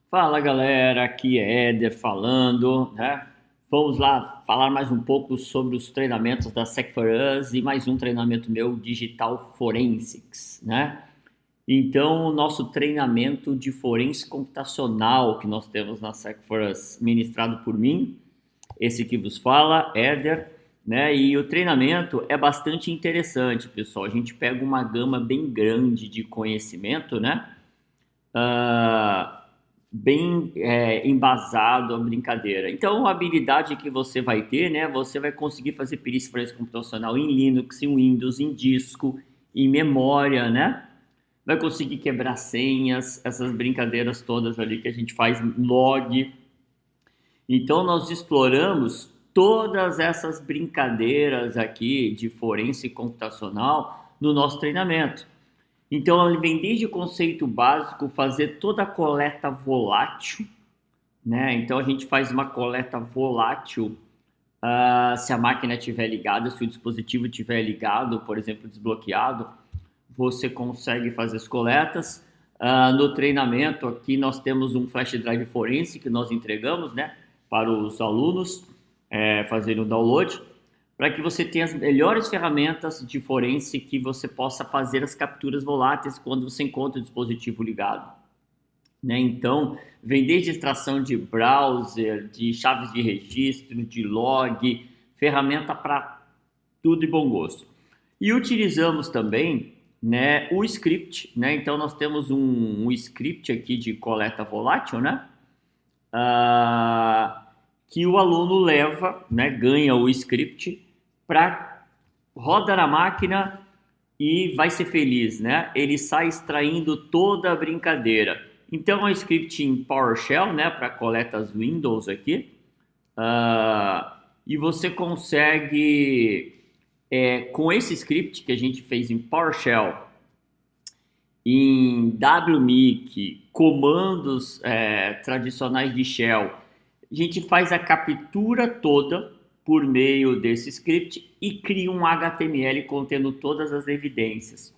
Fala galera, aqui é Éder falando, né? Vamos lá falar mais um pouco sobre os treinamentos da Sec4Us e mais um treinamento meu, Digital Forensics, né? Então, o nosso treinamento de forense computacional que nós temos na Sec4Us, ministrado por mim, esse que vos fala, Éder, né? E o treinamento é bastante interessante, pessoal. A gente pega uma gama bem grande de conhecimento, né? Ah, bem embasado a brincadeira. Então, a habilidade que você vai ter, né? Você vai conseguir fazer perícia forense computacional em Linux, em Windows, em disco, em memória, né? Vai conseguir quebrar senhas, essas brincadeiras todas ali que a gente faz log. Então, nós exploramos todas essas brincadeiras aqui de forense computacional no nosso treinamento. Então, ele vem desde o conceito básico, fazer toda a coleta volátil, né? Então, a gente faz uma coleta volátil se a máquina estiver ligada, se o dispositivo estiver ligado, por exemplo, desbloqueado, você consegue fazer as coletas. No treinamento aqui nós temos um flash drive forense que nós entregamos, né, para os alunos fazerem o download, para que você tenha as melhores ferramentas de forense que você possa fazer as capturas voláteis quando você encontra o dispositivo ligado, né? Então, vem desde extração de browser, de chaves de registro, de log, ferramenta para tudo e bom gosto. E utilizamos também, né, o script, né? Então, nós temos um script aqui de coleta volátil, né? Que o aluno leva, né, ganha o script para roda na máquina e vai ser feliz, né? Ele sai extraindo toda a brincadeira. Então é um script em PowerShell, né, para coletas Windows aqui, e você consegue com esse script que a gente fez em PowerShell, em WMIC, comandos tradicionais de Shell, a gente faz a captura toda por meio desse script e cria um HTML contendo todas as evidências.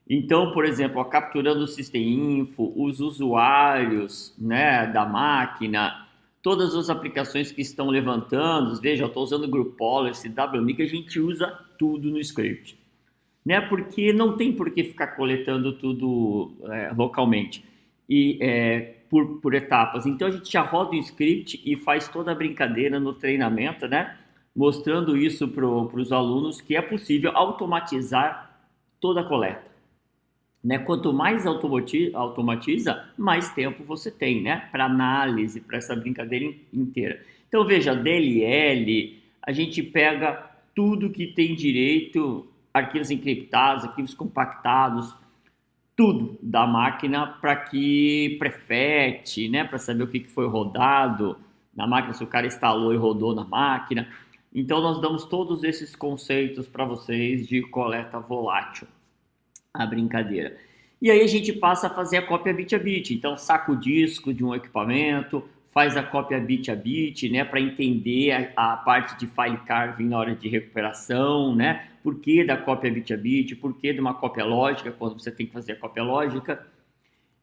Então, por exemplo, capturando o System Info, os usuários, né, da máquina, todas as aplicações que estão levantando, veja, eu estou usando o Group Policy, WMIC, a gente usa tudo no script, né? Porque não tem por que ficar coletando tudo localmente e por etapas. Então a gente já roda o script e faz toda a brincadeira no treinamento, né? Mostrando isso para os alunos que é possível automatizar toda a coleta, né? Quanto mais automatiza, mais tempo você tem, né? Para análise, para essa brincadeira inteira. Então veja, DLL, a gente pega tudo que tem direito, arquivos encriptados, arquivos compactados, tudo da máquina para que prefete, né, para saber o que foi rodado na máquina, se o cara instalou e rodou na máquina. Então nós damos todos esses conceitos para vocês de coleta volátil, a brincadeira. E aí a gente passa a fazer a cópia bit a bit. Então saca o disco de um equipamento, faz a cópia bit a bit, né, para entender a parte de file carving na hora de recuperação, né? Por que da cópia bit a bit, por que de uma cópia lógica, quando você tem que fazer a cópia lógica.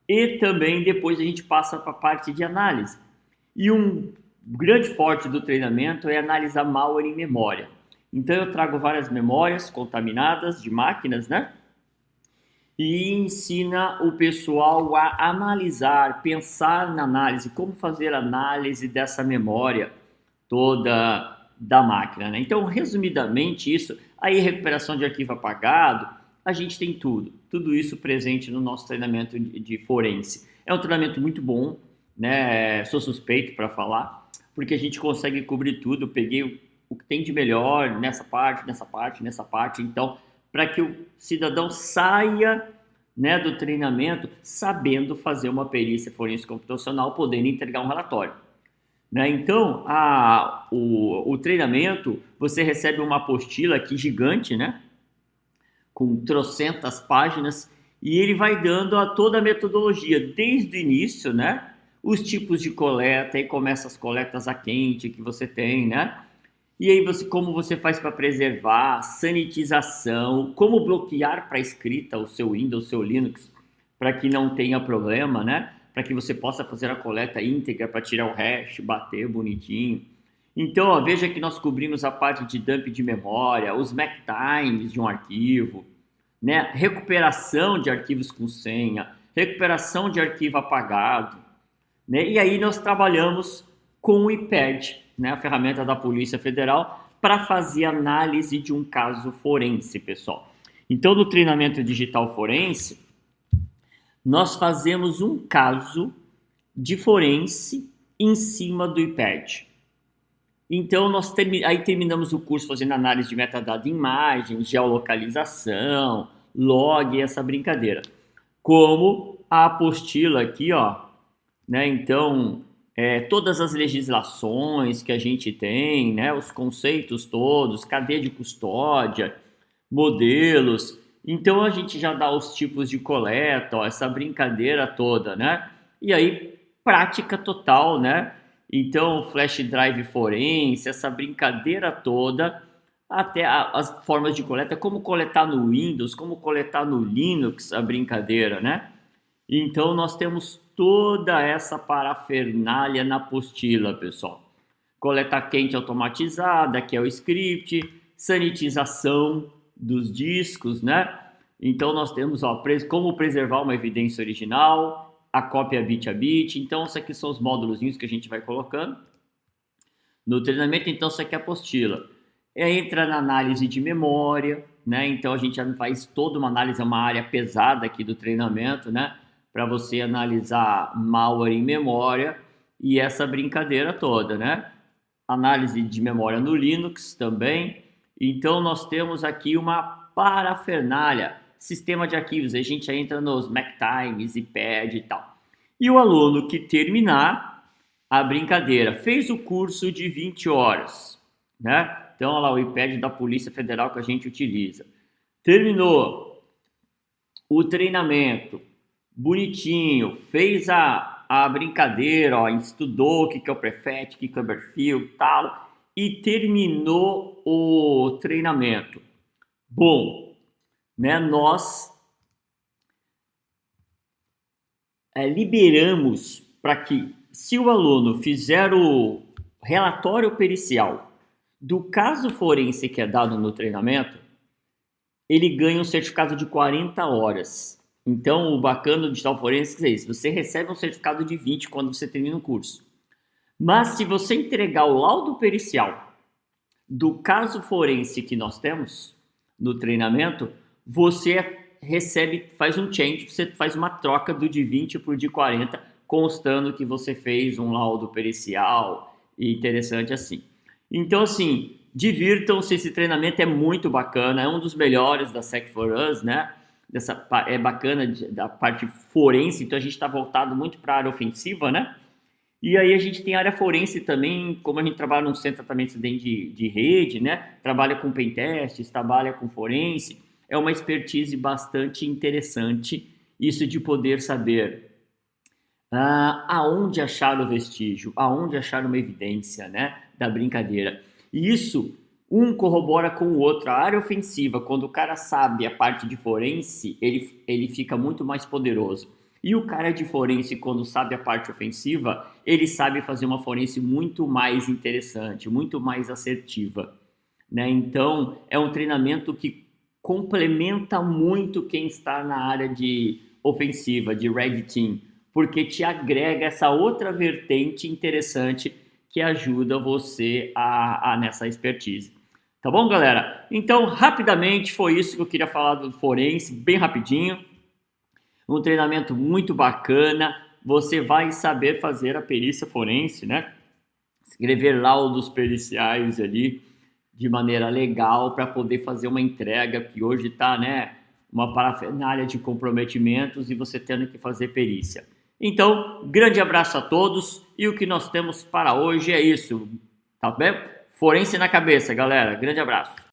E também depois a gente passa para a parte de análise. E um grande forte do treinamento é analisar malware em memória. Então eu trago várias memórias contaminadas de máquinas, né? E ensina o pessoal a analisar, pensar na análise, como fazer análise dessa memória toda da máquina, né? Então, resumidamente isso, aí recuperação de arquivo apagado, a gente tem tudo isso presente no nosso treinamento de forense. É um treinamento muito bom, né? Sou suspeito para falar, porque a gente consegue cobrir tudo. Eu peguei o que tem de melhor nessa parte, nessa parte. Então, para que o cidadão saia, né, do treinamento sabendo fazer uma perícia forense computacional, podendo entregar um relatório, né? Então, o treinamento, você recebe uma apostila aqui gigante, né, com trocentas páginas, e ele vai dando toda a metodologia, desde o início, né, os tipos de coleta, aí começa as coletas a quente que você tem, né? E aí como você faz para preservar, sanitização, como bloquear para escrita o seu Windows, o seu Linux, para que não tenha problema, né? para que você possa fazer a coleta íntegra para tirar o hash, bater bonitinho. Então, ó, veja que nós cobrimos a parte de dump de memória, os MAC times de um arquivo, né? Recuperação de arquivos com senha, recuperação de arquivo apagado, né? E aí nós trabalhamos com o IPED, né? A ferramenta da Polícia Federal, para fazer análise de um caso forense, pessoal. Então, no treinamento digital forense, nós fazemos um caso de forense em cima do IPED. Então, nós aí terminamos o curso fazendo análise de metadado de imagem, geolocalização, log, essa brincadeira. Como a apostila aqui, ó, né? Então, todas as legislações que a gente tem, né? Os conceitos todos, cadeia de custódia, modelos. Então, a gente já dá os tipos de coleta, ó, essa brincadeira toda, né? E aí, prática total, né? Então, flash drive forense, essa brincadeira toda, até as formas de coleta, como coletar no Windows, como coletar no Linux, a brincadeira, né? Então, nós temos toda essa parafernália na apostila, pessoal. Coleta quente automatizada, que é o script, sanitização dos discos, né? Então, nós temos, ó, como preservar uma evidência original, a cópia bit a bit. Então, isso aqui são os módulozinhos que a gente vai colocando no treinamento. Então, isso aqui é a apostila. Entra na análise de memória, né? Então, a gente já faz toda uma análise, é uma área pesada aqui do treinamento, né? Para você analisar malware em memória e essa brincadeira toda, né? Análise de memória no Linux também. Então, nós temos aqui uma parafernália, sistema de arquivos, a gente entra nos MAC times, IPED e tal. E o aluno que terminar a brincadeira, fez o curso de 20 horas, né? Então, olha lá o IPED da Polícia Federal que a gente utiliza. Terminou o treinamento, bonitinho, fez a brincadeira, ó, estudou o que é o Prefet, o que é o Berfield e tal, e terminou o treinamento. Bom, né, nós liberamos para que, se o aluno fizer o relatório pericial do caso forense que é dado no treinamento, ele ganha um certificado de 40 horas. Então, o bacana do digital forense é isso, você recebe um certificado de 20 quando você termina o curso. Mas se você entregar o laudo pericial do caso forense que nós temos no treinamento, você recebe, faz um change, você faz uma troca do de 20 por de 40, constando que você fez um laudo pericial, e interessante assim. Então, assim, divirtam-se, esse treinamento é muito bacana, é um dos melhores da Sec4Us, né? É bacana da parte forense, então a gente está voltado muito para a área ofensiva, né? E aí a gente tem a área forense também, como a gente trabalha num centro de tratamento de rede, né? Trabalha com pentests, trabalha com forense, é uma expertise bastante interessante, isso de poder saber aonde achar o vestígio, aonde achar uma evidência, né, da brincadeira. E isso, um corrobora com o outro. A área ofensiva, quando o cara sabe a parte de forense, ele fica muito mais poderoso. E o cara de forense, quando sabe a parte ofensiva, ele sabe fazer uma forense muito mais interessante, muito mais assertiva, né? Então, é um treinamento que complementa muito quem está na área de ofensiva, de Red Team, porque te agrega essa outra vertente interessante que ajuda você nessa expertise. Tá bom, galera? Então, rapidamente, foi isso que eu queria falar do forense, bem rapidinho. Um treinamento muito bacana. Você vai saber fazer a perícia forense, né? Escrever laudos periciais ali de maneira legal para poder fazer uma entrega que hoje está, né, uma parafernália de comprometimentos e você tendo que fazer perícia. Então, grande abraço a todos e o que nós temos para hoje é isso, tá bem? Forense na cabeça, galera. Grande abraço.